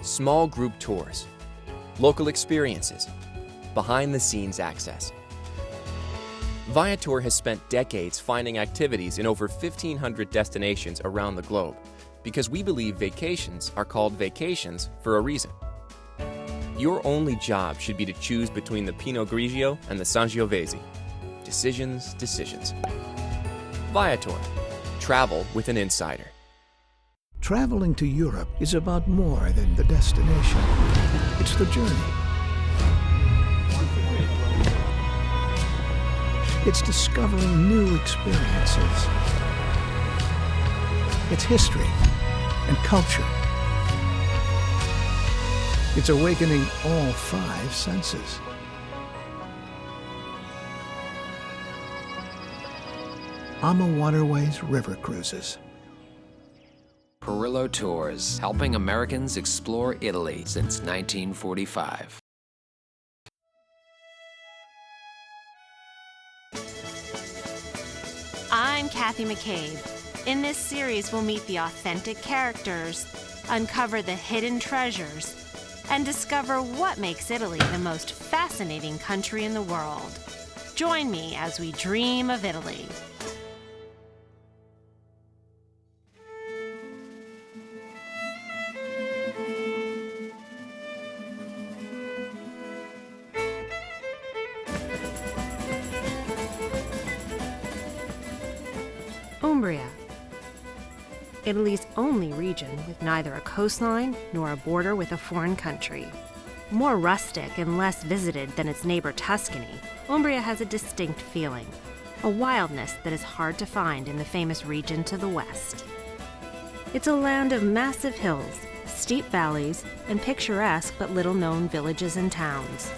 small group tours, local experiences, behind-the-scenes access. Viator has spent decades finding activities in over 1,500 destinations around the globe because we believe vacations are called vacations for a reason. Your only job should be to choose between the Pinot Grigio and the Sangiovese. Decisions, decisions. Viator. Travel with an insider. Traveling to Europe is about more than the destination. It's the journey. It's discovering new experiences. It's history and culture. It's awakening all 5 senses. Ama Waterways River Cruises. Perillo Tours, helping Americans explore Italy since 1945. I'm Kathy McCabe. In this series, we'll meet the authentic characters, uncover the hidden treasures, and discover what makes Italy the most fascinating country in the world. Join me as we dream of Italy. Umbria, Italy's only region with neither a coastline nor a border with a foreign country. More rustic and less visited than its neighbor Tuscany, Umbria has a distinct feeling, a wildness that is hard to find in the famous region to the west. It's a land of massive hills, steep valleys, and picturesque but little-known villages and towns.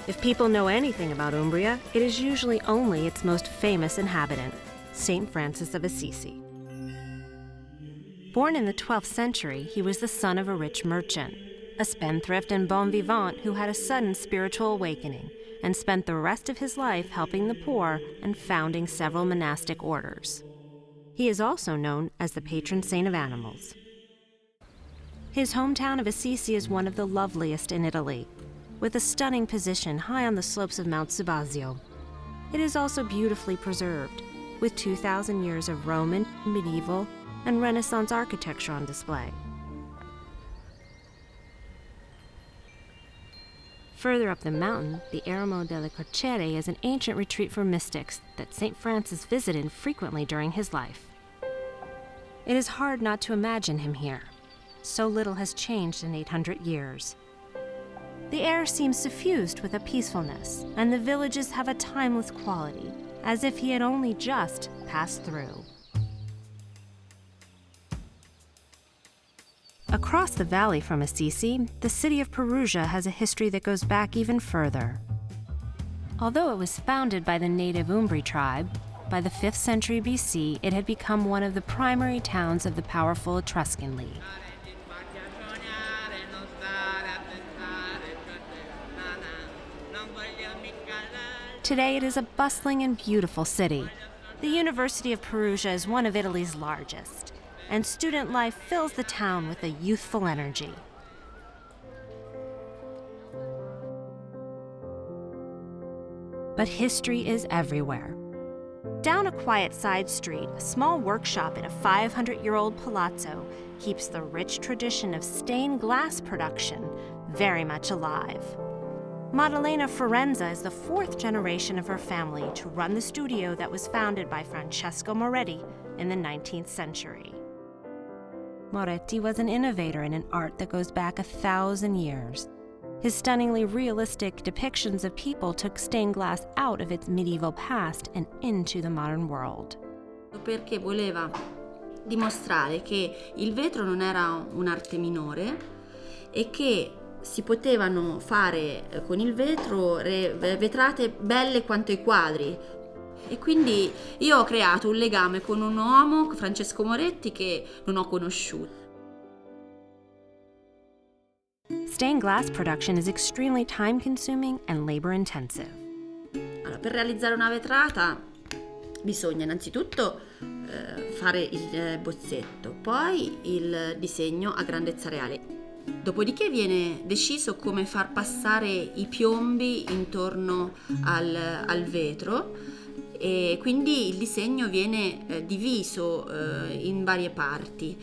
If people know anything about Umbria, it is usually only its most famous inhabitant, Saint Francis of Assisi. Born in the 12th century, he was the son of a rich merchant, a spendthrift and bon vivant who had a sudden spiritual awakening and spent the rest of his life helping the poor and founding several monastic orders. He is also known as the patron saint of animals. His hometown of Assisi is one of the loveliest in Italy, with a stunning position high on the slopes of Mount Subasio. It is also beautifully preserved, with 2,000 years of Roman, medieval, and Renaissance architecture on display. Further up the mountain, the Eremo delle Crociere is an ancient retreat for mystics that St. Francis visited frequently during his life. It is hard not to imagine him here. So little has changed in 800 years. The air seems suffused with a peacefulness, and the villages have a timeless quality, as if he had only just passed through. Across the valley from Assisi, the city of Perugia has a history that goes back even further. Although it was founded by the native Umbri tribe, by the 5th century BC, it had become one of the primary towns of the powerful Etruscan League. Today, it is a bustling and beautiful city. The University of Perugia is one of Italy's largest, and student life fills the town with a youthful energy. But history is everywhere. Down a quiet side street, a small workshop in a 500-year-old palazzo keeps the rich tradition of stained glass production very much alive. Maddalena Forenza is the 4th generation of her family to run the studio that was founded by Francesco Moretti in the 19th century. Moretti was an innovator in an art that goes back 1,000 years. His stunningly realistic depictions of people took stained glass out of its medieval past and into the modern world. Perché voleva dimostrare che il vetro non era un'arte minore e che si potevano fare con il vetro vetrate belle quanto i quadri. E quindi io ho creato un legame con un uomo, Francesco Moretti, che non ho conosciuto. Stained glass production is extremely time-consuming and labor-intensive. Allora, per realizzare una vetrata bisogna innanzitutto fare il bozzetto, poi il disegno a grandezza reale. Dopodiché viene deciso come far passare i piombi intorno al vetro e quindi il disegno viene diviso in varie parti.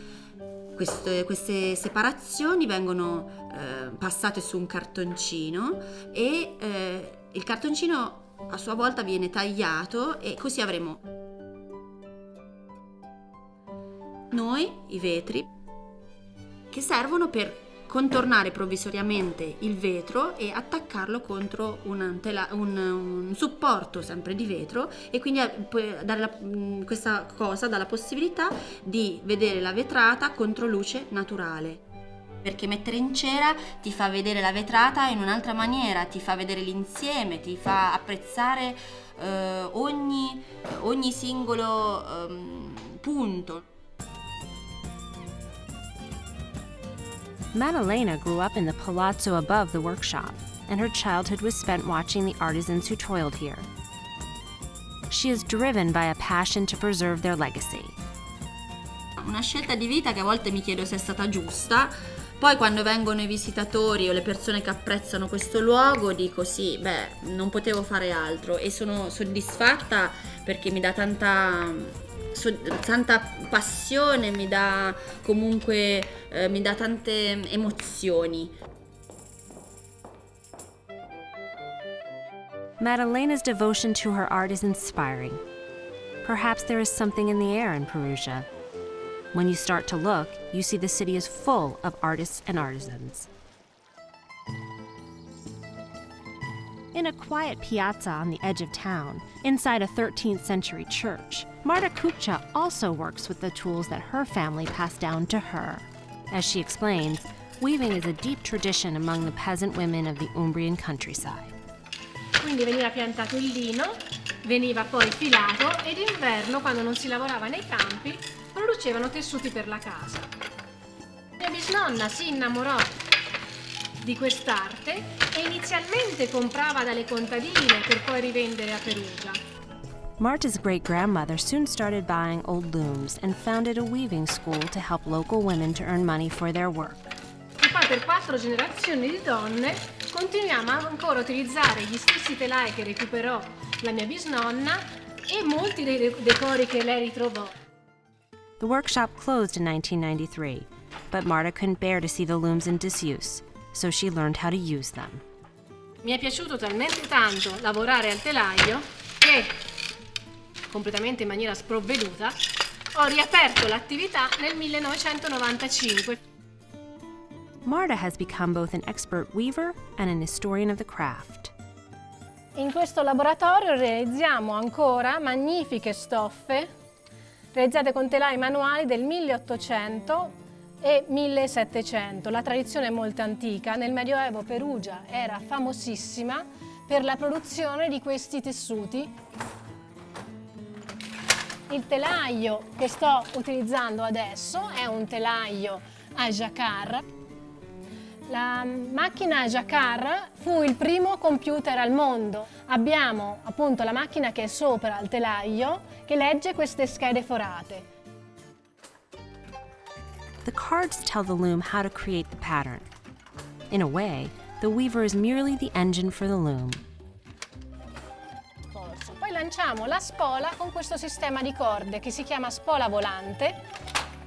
Queste separazioni vengono passate su un cartoncino e il cartoncino a sua volta viene tagliato e così avremo noi i vetri che servono per contornare provvisoriamente il vetro e attaccarlo contro un supporto sempre di vetro e quindi questa cosa dà la possibilità di vedere la vetrata contro luce naturale. Perché mettere in cera ti fa vedere la vetrata in un'altra maniera, ti fa vedere l'insieme, ti fa apprezzare ogni singolo punto. Maddalena grew up in the palazzo above the workshop, and her childhood was spent watching the artisans who toiled here. She is driven by a passion to preserve their legacy. Una scelta di vita che a volte mi chiedo se è stata giusta. Poi quando vengono i visitatori o le persone che apprezzano questo luogo dico sì, non potevo fare altro e sono soddisfatta perché mi dà tanta passione, mi dà tante emozioni. Maddalena's devotion to her art is inspiring. Perhaps there is something in the air in Perugia. When you start to look, you see the city is full of artists and artisans. In a quiet piazza on the edge of town, inside a 13th century church, Marta Cucchia also works with the tools that her family passed down to her. As she explains, weaving is a deep tradition among the peasant women of the Umbrian countryside. Quindi veniva piantato il lino, veniva poi filato e d'inverno, quando non si lavorava nei campi, producevano tessuti per la casa. Mia bisnonna si innamorò di quest'arte e inizialmente comprava dalle contadine per poi rivendere a Perugia. Marta's great-grandmother soon started buying old looms and founded a weaving school to help local women to earn money for their work. E poi per 4 generazioni di donne continuiamo ancora a utilizzare gli stessi telai che recuperò la mia bisnonna e molti dei decori che lei ritrovò. The workshop closed in 1993, but Marta couldn't bear to see the looms in disuse, so she learned how to use them. Mi è piaciuto talmente tanto lavorare al telaio che, completamente in maniera sprovveduta, ho riaperto l'attività nel 1995. Marta has become both an expert weaver and an historian of the craft. In questo laboratorio realizziamo ancora magnifiche stoffe realizzate con telai manuali del 1800 e 1700. La tradizione è molto antica. Nel Medioevo Perugia era famosissima per la produzione di questi tessuti. Il telaio che sto utilizzando adesso è un telaio a jacquard. La macchina a jacquard fu il primo computer al mondo. Abbiamo appunto la macchina che è sopra il telaio che legge queste schede forate. The cards tell the loom how to create the pattern. In a way, the weaver is merely the engine for the loom. Poi lanciamo la spola con questo sistema di corde che si chiama spola volante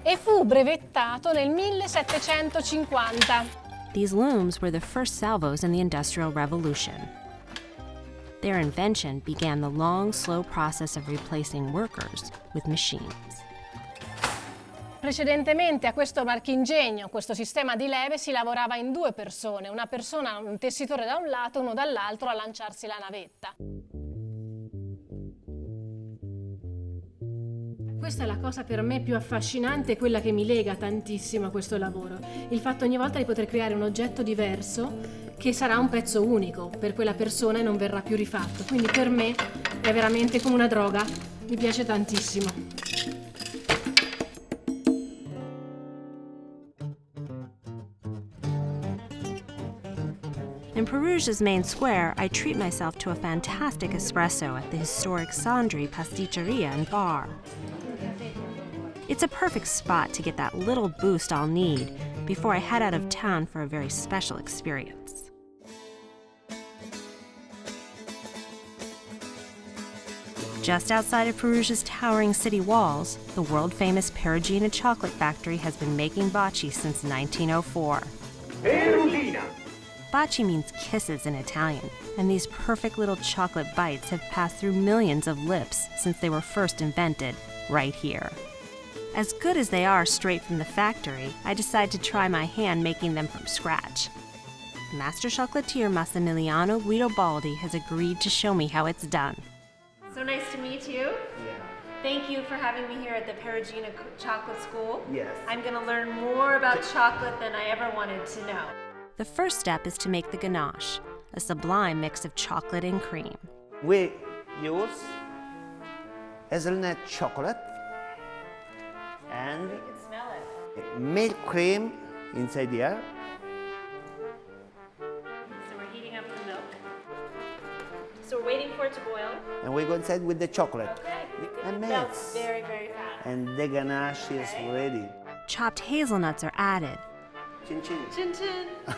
e fu brevettato nel 1750. These looms were the first salvos in the Industrial Revolution. Their invention began the long, slow process of replacing workers with machines. Precedentemente a questo marchingegno, questo sistema di leve, si lavorava in 2 persone, una persona, un tessitore da un lato, uno dall'altro a lanciarsi la navetta. Questa è la cosa per me più affascinante e quella che mi lega tantissimo a questo lavoro. Il fatto ogni volta di poter creare un oggetto diverso che sarà un pezzo unico per quella persona e non verrà più rifatto. Quindi per me è veramente come una droga, mi piace tantissimo. In Perugia's main square, I treat myself to a fantastic espresso at the historic Sandri pasticceria and bar. It's a perfect spot to get that little boost I'll need before I head out of town for a very special experience. Just outside of Perugia's towering city walls, the world-famous Perugina Chocolate Factory has been making Baci since 1904. Perugina! Baci means kisses in Italian, and these perfect little chocolate bites have passed through millions of lips since they were first invented right here. As good as they are straight from the factory, I decide to try my hand making them from scratch. Master chocolatier Massimiliano Guidubaldi has agreed to show me how it's done. So nice to meet you. Yeah. Thank you for having me here at the Perugina Chocolate School. Yes. I'm going to learn more about chocolate than I ever wanted to know. The first step is to make the ganache, a sublime mix of chocolate and cream. We use hazelnut chocolate and You can smell it. milk cream inside here. So we're heating up the milk. So we're waiting for it to boil. And we go inside with the chocolate. Okay. And It mix. melts very, very fast. And the ganache is ready. Chopped hazelnuts are added. Chin chin. Chin chin.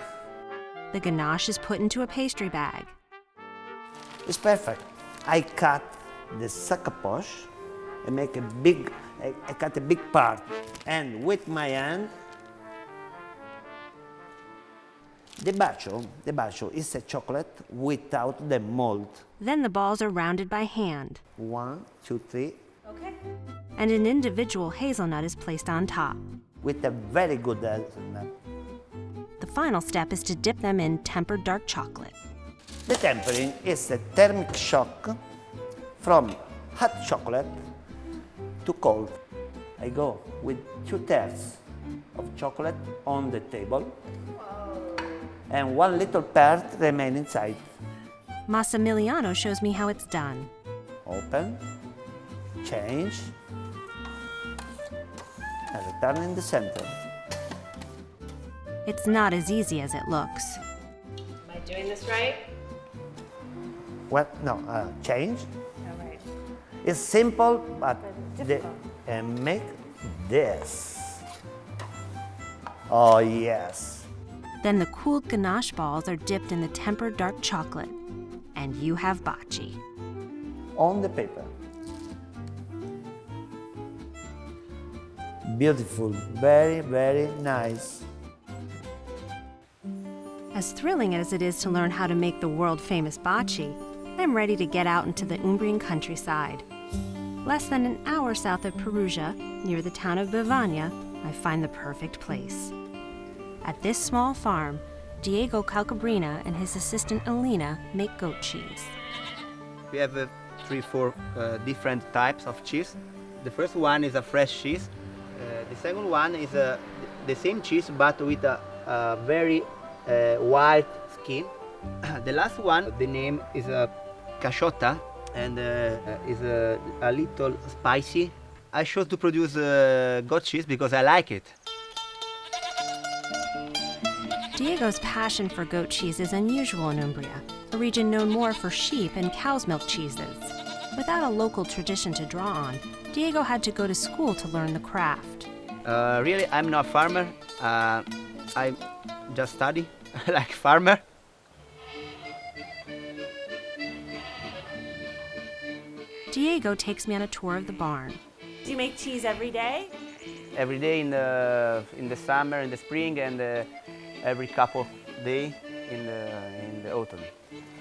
The ganache is put into a pastry bag. It's perfect. I cut the saccapoche and make a big, I cut a big part. And with my hand, the bacio is a chocolate without the mold. Then the balls are rounded by hand. 1, 2, 3, Okay. And an individual hazelnut is placed on top. with a very good hazelnut. The final step is to dip them in tempered dark chocolate. The tempering is a thermic shock from hot chocolate to cold. I go with 2/3 of chocolate on the table and 1 little part remain inside. Massimiliano shows me how it's done. Open, change, and return in the center. It's not as easy as it looks. Am I doing this right? Well, no, change. All right. It's simple, but and make this. Oh, yes. Then the cooled ganache balls are dipped in the tempered dark chocolate. And you have Baci. On the paper. Beautiful, very, very nice. As thrilling as it is to learn how to make the world-famous Baci, I'm ready to get out into the Umbrian countryside. Less than an hour south of Perugia, near the town of Bevagna, I find the perfect place. At this small farm, Diego Calcabrina and his assistant Elena make goat cheese. We have 3-4 different types of cheese. The first one is a fresh cheese. The second one is the same cheese but with a very white skin. The last one, the name is cachota and is a little spicy. I chose to produce goat cheese because I like it. Diego's passion for goat cheese is unusual in Umbria, a region known more for sheep and cow's milk cheeses. Without a local tradition to draw on, Diego had to go to school to learn the craft. Really, I'm not a farmer. I just study like farmer. Diego takes me on a tour of the barn. Do you make cheese every day? Every day in the summer, in the spring, and every couple of days in the autumn.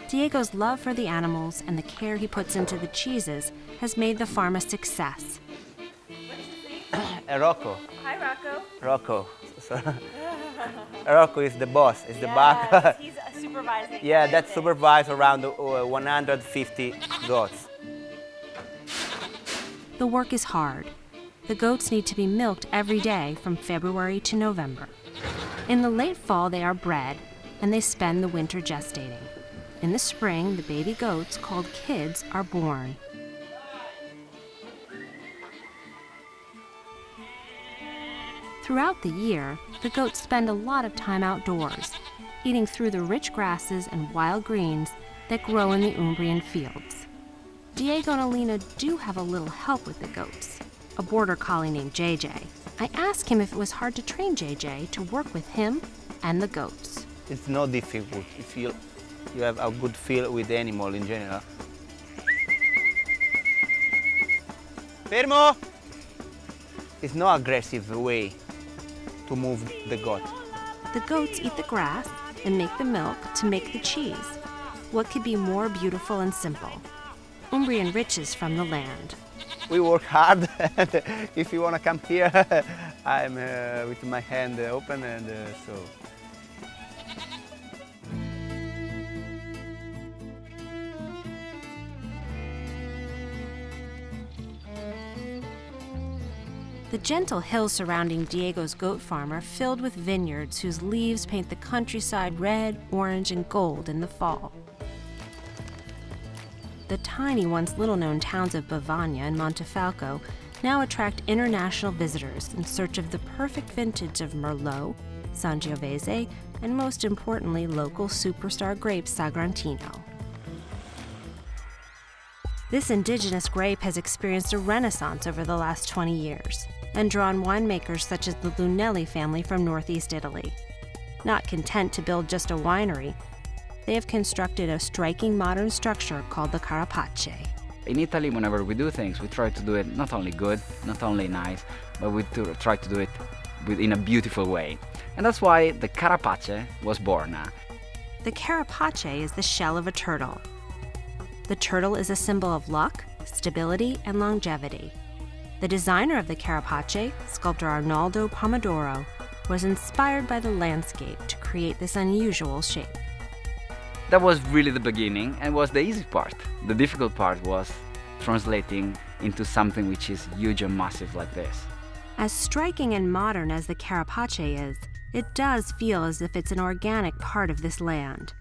Diego's love for the animals and the care he puts into the cheeses has made the farm a success. Rocco. Hi, Rocco. Rocco. Rocco is the boss. Is the Yes, back. he's supervising. Yeah, that everything. supervise around 150 goats. The work is hard. The goats need to be milked every day from February to November. In the late fall, they are bred, and they spend the winter gestating. In the spring, the baby goats, called kids, are born. Throughout the year, the goats spend a lot of time outdoors, eating through the rich grasses and wild greens that grow in the Umbrian fields. Diego and Alina do have a little help with the goats. a border collie named JJ. I asked him if it was hard to train JJ to work with him and the goats. It's not difficult if you have a good feel with the animal in general. Fermo! It's no aggressive way to move the goat. The goats eat the grass and make the milk to make the cheese. What could be more beautiful and simple? Umbrian riches from the land. We work hard, and if you want to come here, I'm with my hand open, and so. The gentle hills surrounding Diego's goat farm are filled with vineyards whose leaves paint the countryside red, orange, and gold in the fall. The tiny, once little-known towns of Bavagna and Montefalco now attract international visitors in search of the perfect vintage of Merlot, Sangiovese, and most importantly, local superstar grape Sorrentino. This indigenous grape has experienced a renaissance over the last 20 years and drawn winemakers such as the Lunelli family from northeast Italy. Not content to build just a winery, they have constructed a striking modern structure called the Carapace. In Italy, whenever we do things, we try to do it not only good, not only nice, but we try to do it in a beautiful way. And that's why the Carapace was born. The Carapace is the shell of a turtle. The turtle is a symbol of luck, stability, and longevity. The designer of the Carapace, sculptor Arnaldo Pomodoro, was inspired by the landscape to create this unusual shape. That was really the beginning and was the easy part. The difficult part was translating into something which is huge and massive like this. As striking and modern as the Carapace is, it does feel as if it's an organic part of this land.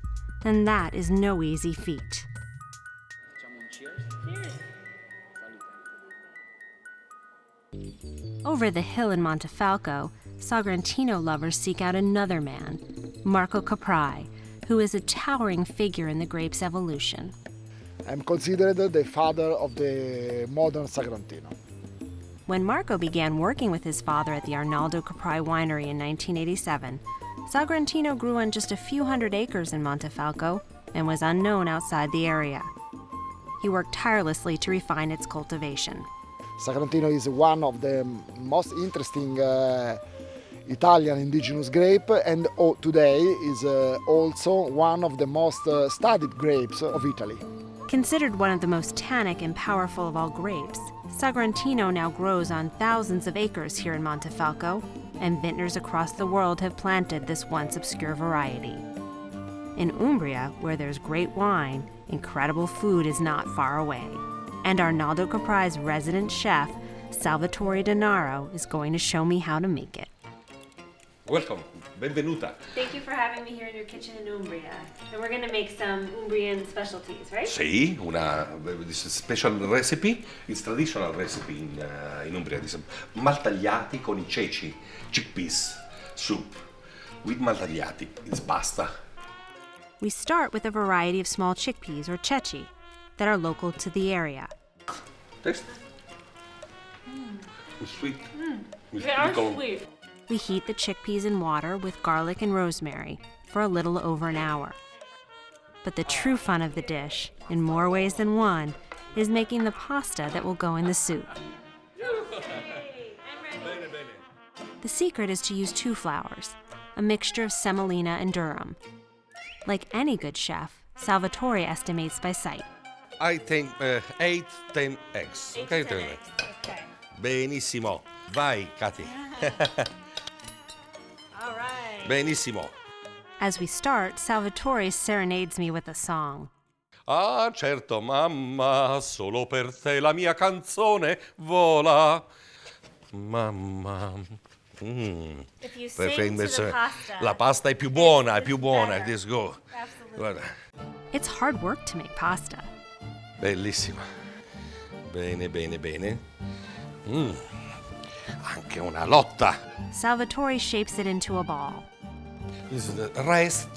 And that is no easy feat. Over the hill in Montefalco, Sorrentino lovers seek out another man, Marco Caprai, who is a towering figure in the grape's evolution. I'm considered the father of the modern Sorrentino. When Marco began working with his father at the Arnaldo Caprai winery in 1987, Sorrentino grew on just a few hundred acres in Montefalco and was unknown outside the area. He worked tirelessly to refine its cultivation. Sorrentino is one of the most interesting Italian indigenous grape, and today is also one of the most studied grapes of Italy. Considered one of the most tannic and powerful of all grapes, Sorrentino now grows on thousands of acres here in Montefalco, and vintners across the world have planted this once obscure variety. In Umbria, where there's great wine, incredible food is not far away. And Arnaldo Caprai's resident chef, Salvatore Denaro, is going to show me how to make it. Welcome, benvenuta. Thank you for having me here in your kitchen in Umbria. And we're gonna make some Umbrian specialties, right? Sì, this is special recipe. It's traditional recipe in Umbria. This maltagliati con I ceci, chickpeas soup with maltagliati. It's pasta. We start with a variety of small chickpeas, or ceci, that are local to the area. Taste? It's sweet. They are sweet. We heat the chickpeas in water with garlic and rosemary for a little over an hour. But the true fun of the dish, in more ways than one, is making the pasta that will go in the soup. The secret is to use two flours, a mixture of semolina and durum. Like any good chef, Salvatore estimates by sight. I think 8-10 eggs. Okay, 10 eggs. Okay. Benissimo. Vai, Kathy. All right. Benissimo. As we start, Salvatore serenades me with a song. Ah, certo, mamma, solo per te la mia canzone vola. Mamma. If you sing to the pasta. La pasta è più buona, è più buona. Let's go. Absolutely. Guarda. It's hard work to make pasta. Bellissima. Bene, bene, bene. Anche una lotta. Salvatore shapes it into a ball. This is the rest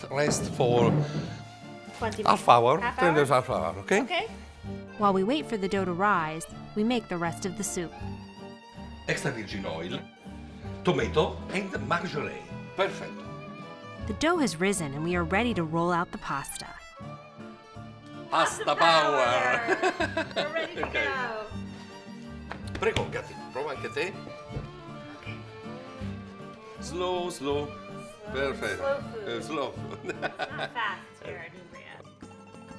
for 20 half hour. Half hour? Half hour, okay? Okay. While we wait for the dough to rise, we make the rest of the soup. extra virgin oil, tomato and marjoram. Perfetto. The dough has risen and we are ready to roll out the pasta. Pasta power! We're ready to Okay. go. Prego, Kathy, prova anche te. Slow, slow. Perfetto. Slow food. Slow food. Not fast here at Umbria.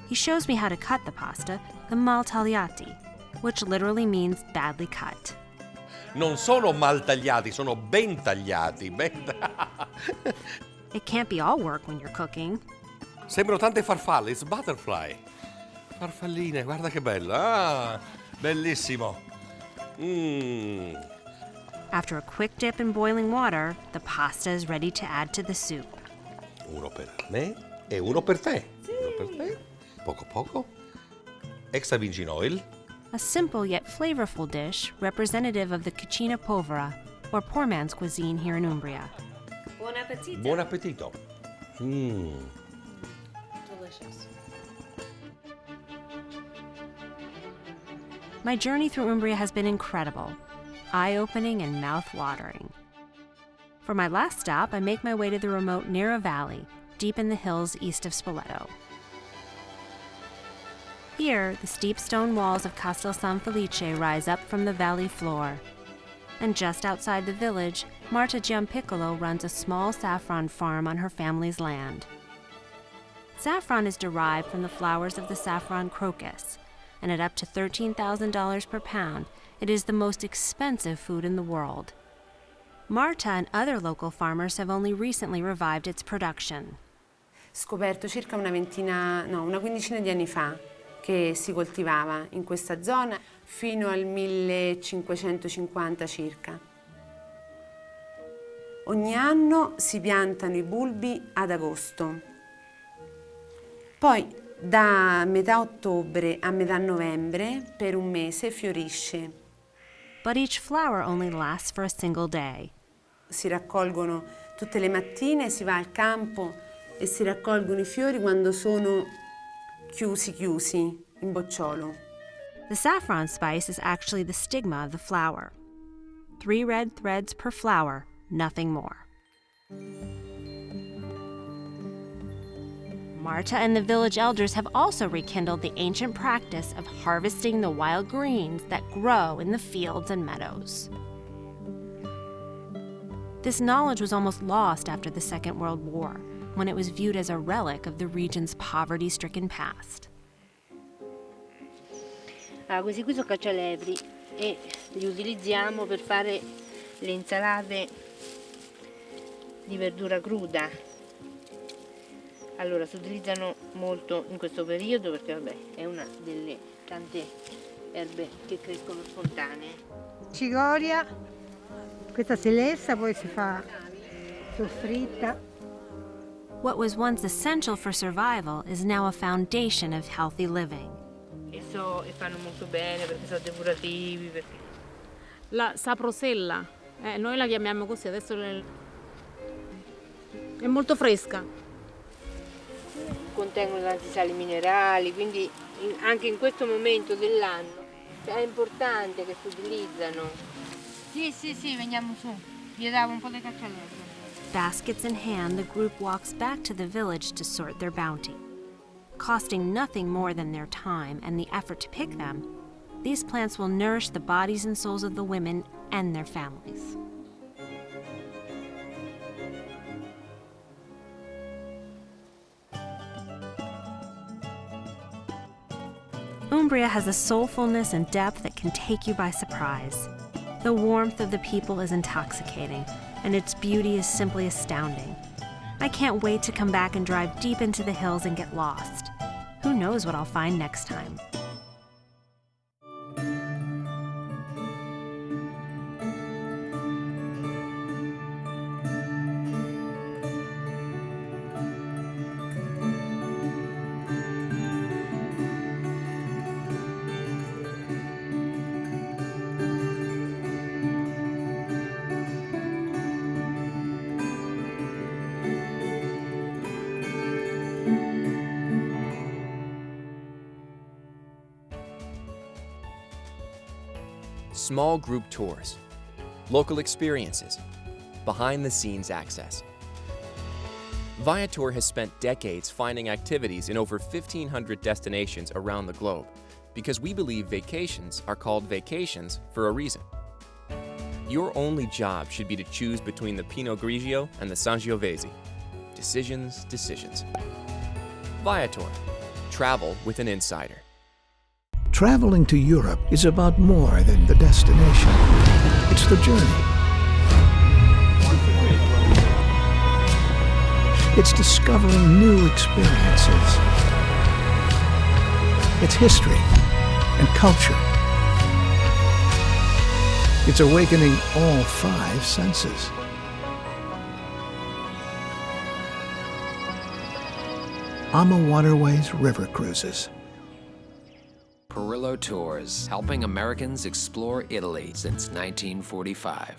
He shows me how to cut the pasta, the mal tagliati, which literally means badly cut. Non sono mal tagliati, sono ben tagliati. It can't be all work when you're cooking. Sembrano tante farfalle, it's butterfly. Farfalline, guarda che bello. Ah, bellissimo. After a quick dip in boiling water, the pasta is ready to add to the soup. Uno per me e uno per te. Uno per te. Poco poco. Extra virgin oil. A simple yet flavorful dish representative of the cucina povera, or poor man's cuisine here in Umbria. Buon appetito. Buon appetito. Delicious. My journey through Umbria has been incredible, eye-opening and mouth-watering. For my last stop, I make my way to the remote Nera Valley, deep in the hills east of Spoleto. Here, the steep stone walls of Castel San Felice rise up from the valley floor. And just outside the village, Marta Giampiccolo runs a small saffron farm on her family's land. Saffron is derived from the flowers of the saffron crocus, and at up to $13,000 per pound, it is the most expensive food in the world. Marta and other local farmers have only recently revived its production. Scoperto circa una quindicina di anni fa che si coltivava in questa zona fino al 1550 circa. Ogni anno si piantano i bulbi ad agosto. Poi da metà ottobre a metà novembre per un mese fiorisce. But each flower only lasts for a single day. Si raccolgono tutte le mattine, si va al campo e si raccolgono i fiori quando sono chiusi in bocciolo. The saffron spice is actually the stigma of the flower. 3 red threads per flower, nothing more. Marta and the village elders have also rekindled the ancient practice of harvesting the wild greens that grow in the fields and meadows. This knowledge was almost lost after the Second World War, when it was viewed as a relic of the region's poverty-stricken past. Questi qui sono caccialevri e li utilizziamo per fare le insalate di verdura cruda. Allora, si utilizzano molto in questo periodo perché vabbè, è una delle tante erbe che crescono spontanee. Cicoria, questa si lessa, poi si fa soffritta. What was once essential for survival is now a foundation of healthy living. E fanno molto bene perché sono depurativi. La saprosella, noi la chiamiamo così, adesso è molto fresca. Contengono tanti sali minerali, quindi anche in questo momento dell'anno è importante che si utilizzano. Sì, veniamo su. Vi davo un po' di caccialevri. Baskets in hand, the group walks back to the village to sort their bounty. Costing nothing more than their time and the effort to pick them, these plants will nourish the bodies and souls of the women and their families. Umbria has a soulfulness and depth that can take you by surprise. The warmth of the people is intoxicating, and its beauty is simply astounding. I can't wait to come back and drive deep into the hills and get lost. Who knows what I'll find next time? Small group tours. local experiences, behind-the-scenes access. Viator has spent decades finding activities in over 1,500 destinations around the globe because we believe vacations are called vacations for a reason. Your only job should be to choose between the Pinot Grigio and the Sangiovese. Decisions, decisions. Viator. Travel with an insider. Traveling to Europe is about more than the destination. It's the journey. It's discovering new experiences. It's history and culture. It's awakening all 5 senses. Ama Waterways River Cruises. Perillo Tours, helping Americans explore Italy since 1945.